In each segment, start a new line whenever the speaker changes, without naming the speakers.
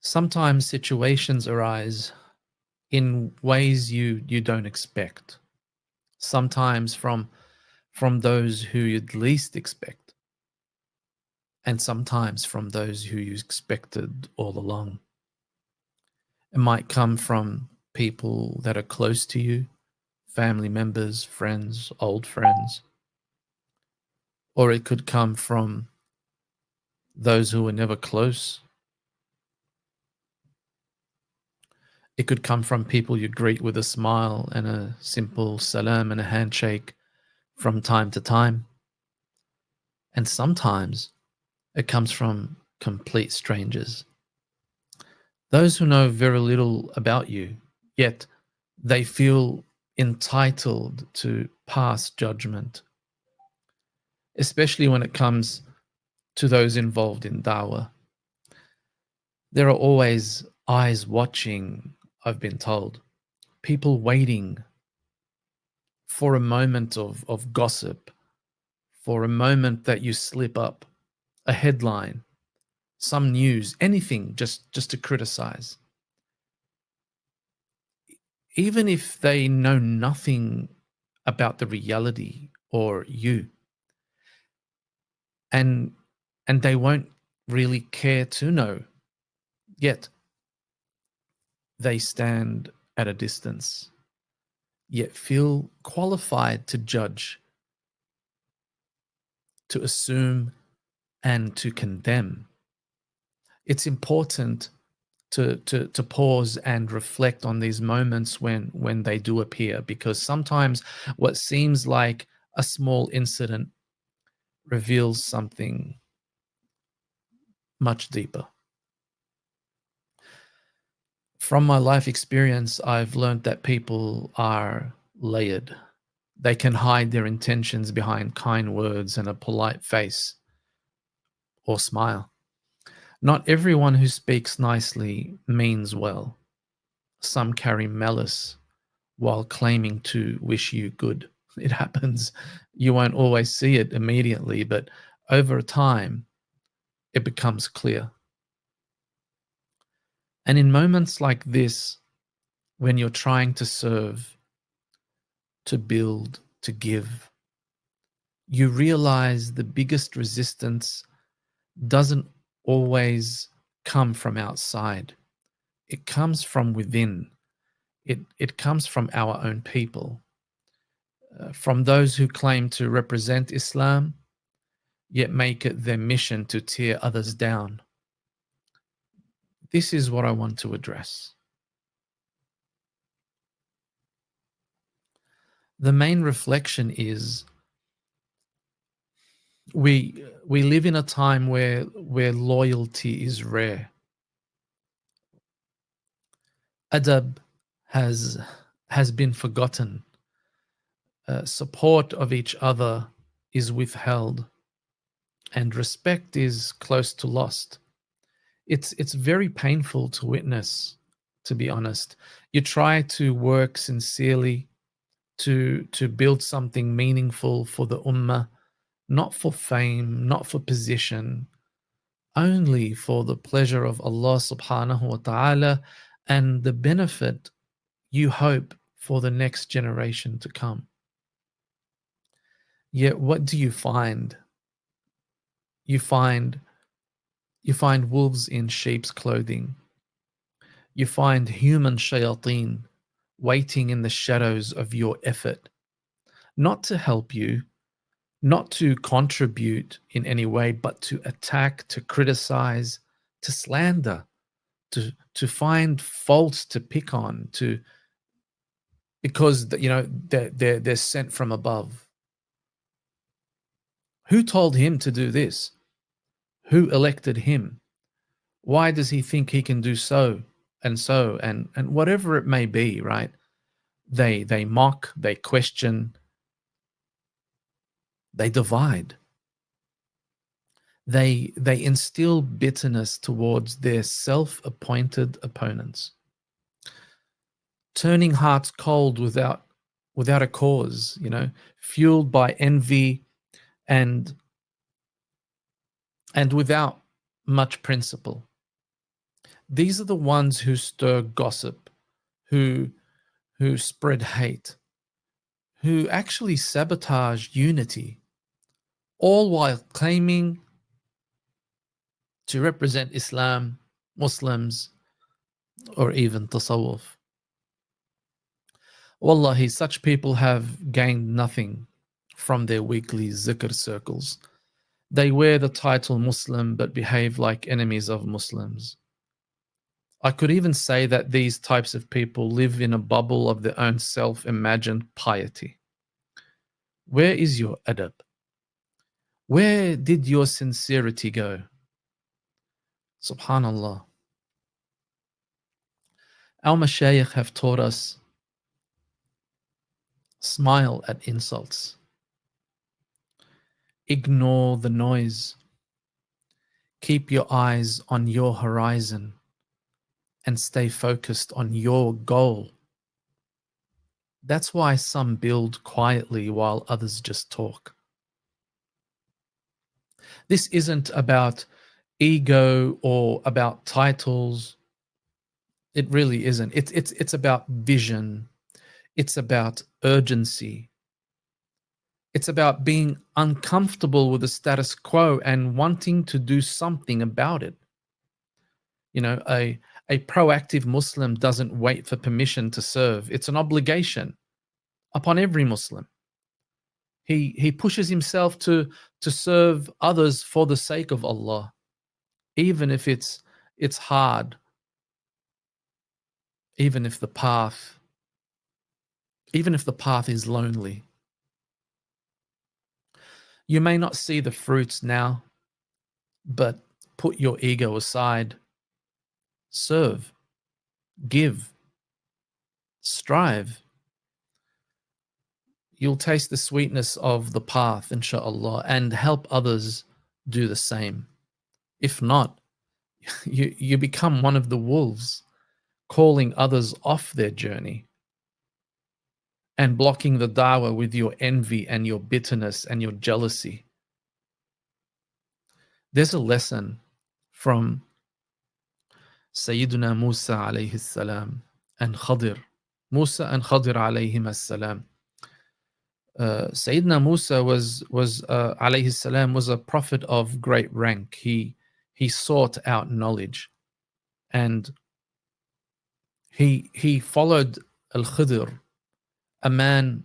Sometimes situations arise in ways you don't expect. Sometimes from those who you'd least expect, and sometimes from those who you expected all along. It might come from people that are close to you, family members, friends, old friends, or it could come from those who were never close. It could come from people you greet with a smile and a simple salam and a handshake from time to time. And sometimes it comes from complete strangers. Those who know very little about you, yet they feel entitled to pass judgment, especially when it comes to those involved in dawah. There are always eyes watching, I've been told, people waiting for a moment of gossip, for a moment that you slip up, a headline, some news, anything just to criticize. Even if they know nothing about the reality or you, and they won't really care to know, yet they stand at a distance, yet feel qualified to judge, to assume, and to condemn. It's important to pause and reflect on these moments when they do appear, because sometimes what seems like a small incident reveals something much deeper. From my life experience, I've learned that people are layered. They can hide their intentions behind kind words and a polite face or smile. Not everyone who speaks nicely means well. Some carry malice while claiming to wish you good. It happens. You won't always see it immediately, but over time, it becomes clear. And in moments like this, when you're trying to serve, to build, to give, you realize the biggest resistance doesn't always come from outside. It comes from within. It comes from our own people, from those who claim to represent Islam, yet make it their mission to tear others down. This is what I want to address. The main reflection is we live in a time where loyalty is rare. Adab has been forgotten. Support of each other is withheld, and respect is close to lost. It's very painful to witness, to be honest. You try to work sincerely to build something meaningful for the ummah, not for fame, not for position, only for the pleasure of Allah subhanahu wa ta'ala and the benefit you hope for the next generation to come. Yet what do you find? You find wolves in sheep's clothing. You find human shayateen waiting in the shadows of your effort, not to help you, not to contribute in any way, but to attack, to criticize, to slander, to find faults to pick on, because they're sent from above. Who told him to do this? Who elected him? Why does he think he can do so and whatever it may be, right? They mock, they question, they divide. They instill bitterness towards their self-appointed opponents, turning hearts cold without a cause, fueled by envy and without much principle. These are the ones who stir gossip, who spread hate, who actually sabotage unity, all while claiming to represent Islam, Muslims, or even Tasawwuf. Wallahi, such people have gained nothing from their weekly zikr circles. They wear the title Muslim but behave like enemies of Muslims. I could even say that these types of people live in a bubble of their own self-imagined piety. Where is your adab? Where did your sincerity go? Subhanallah. Our mashayikh have taught us, smile at insults. Ignore the noise. Keep your eyes on your horizon and stay focused on your goal. That's why some build quietly while others just talk. This isn't about ego or about titles. It really isn't. It's about vision. It's about urgency. It's about being uncomfortable with the status quo and wanting to do something about it. You know, a proactive Muslim doesn't wait for permission to serve. It's an obligation upon every Muslim. He pushes himself to serve others for the sake of Allah, even if it's hard, even if the path is lonely. You may not see the fruits now, but put your ego aside. Serve, give, strive. You'll taste the sweetness of the path, inshallah, and help others do the same. If not, you become one of the wolves, calling others off their journey and blocking the dawah with your envy and your bitterness and your jealousy. There's a lesson from Sayyiduna Musa alayhi salam and Khiḍr. Musa and Khiḍr alayhima salam. Sayyidina Musa was alayhi salam was a prophet of great rank. He sought out knowledge, and he followed al-Khiḍr, a man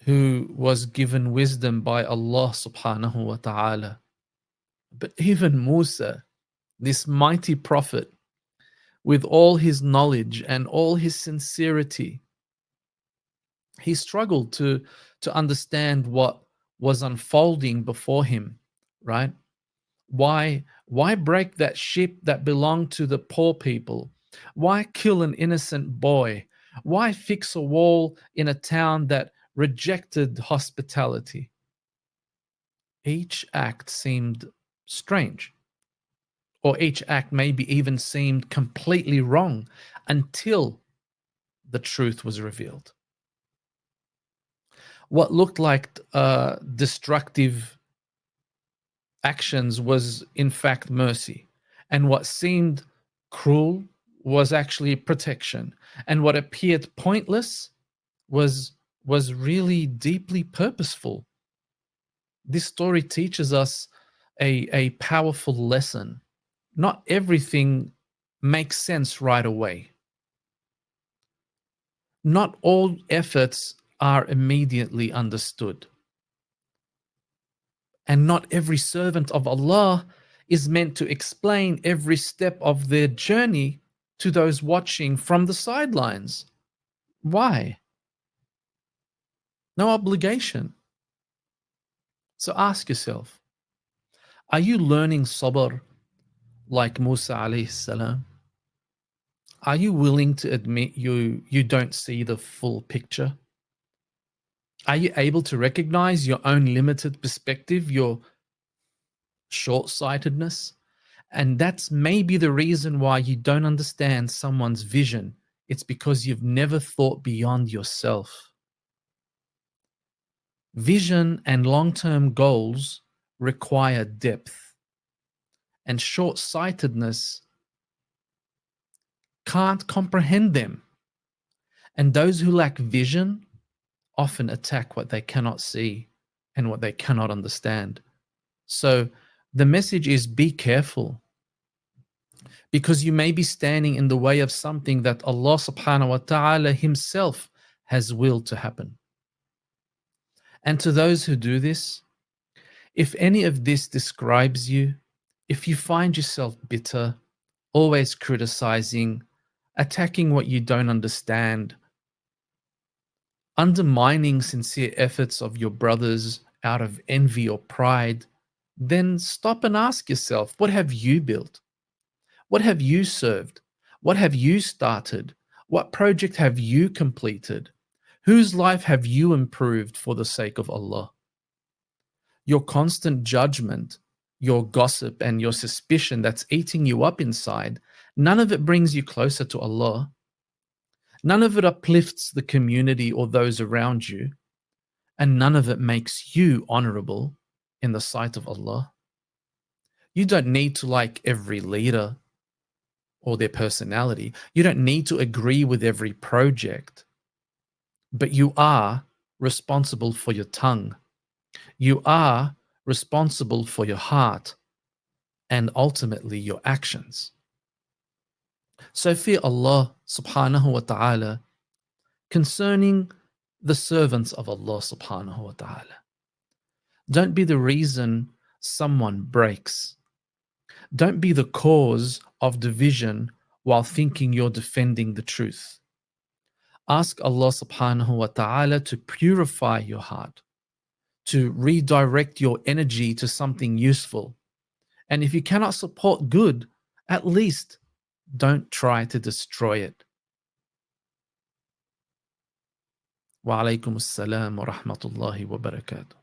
who was given wisdom by Allah subhanahu wa ta'ala. But even Musa, this mighty prophet, with all his knowledge and all his sincerity, he struggled to understand what was unfolding before him, right? Why break that ship that belonged to the poor people? Why kill an innocent boy? Why fix a wall in a town that rejected hospitality? Each act seemed strange, or each act maybe even seemed completely wrong until the truth was revealed. What looked like destructive actions was in fact mercy, and what seemed cruel was actually protection, and what appeared pointless was really deeply purposeful. This story teaches us a powerful lesson. Not everything makes sense right away. Not all efforts are immediately understood. And not every servant of Allah is meant to explain every step of their journey to those watching from the sidelines. Why? No obligation. So ask yourself, are you learning sabr like Musa alayhi salam? Are you willing to admit you don't see the full picture? Are you able to recognize your own limited perspective, your short-sightedness? And that's maybe the reason why you don't understand someone's vision. It's because you've never thought beyond yourself. Vision and long-term goals require depth, and short-sightedness can't comprehend them. And those who lack vision often attack what they cannot see and what they cannot understand. So the message is be careful, because you may be standing in the way of something that Allah subhanahu wa ta'ala himself has willed to happen. And to those who do this, if any of this describes you, if you find yourself bitter, always criticizing, attacking what you don't understand, undermining sincere efforts of your brothers out of envy or pride, then stop and ask yourself, what have you built? What have you served? What have you started? What project have you completed? Whose life have you improved for the sake of Allah? Your constant judgment, your gossip, and your suspicion that's eating you up inside, none of it brings you closer to Allah. None of it uplifts the community or those around you, and none of it makes you honorable in the sight of Allah. You don't need to like every leader or their personality. You don't need to agree with every project, but you are responsible for your tongue. You are responsible for your heart and ultimately your actions. So fear Allah subhanahu wa ta'ala concerning the servants of Allah subhanahu wa ta'ala. Don't be the reason someone breaks. Don't be the cause of division while thinking you're defending the truth. Ask Allah subhanahu wa ta'ala to purify your heart, to redirect your energy to something useful. And if you cannot support good, at least don't try to destroy it. Wa alaykum as-salam wa rahmatullahi wa barakatuh.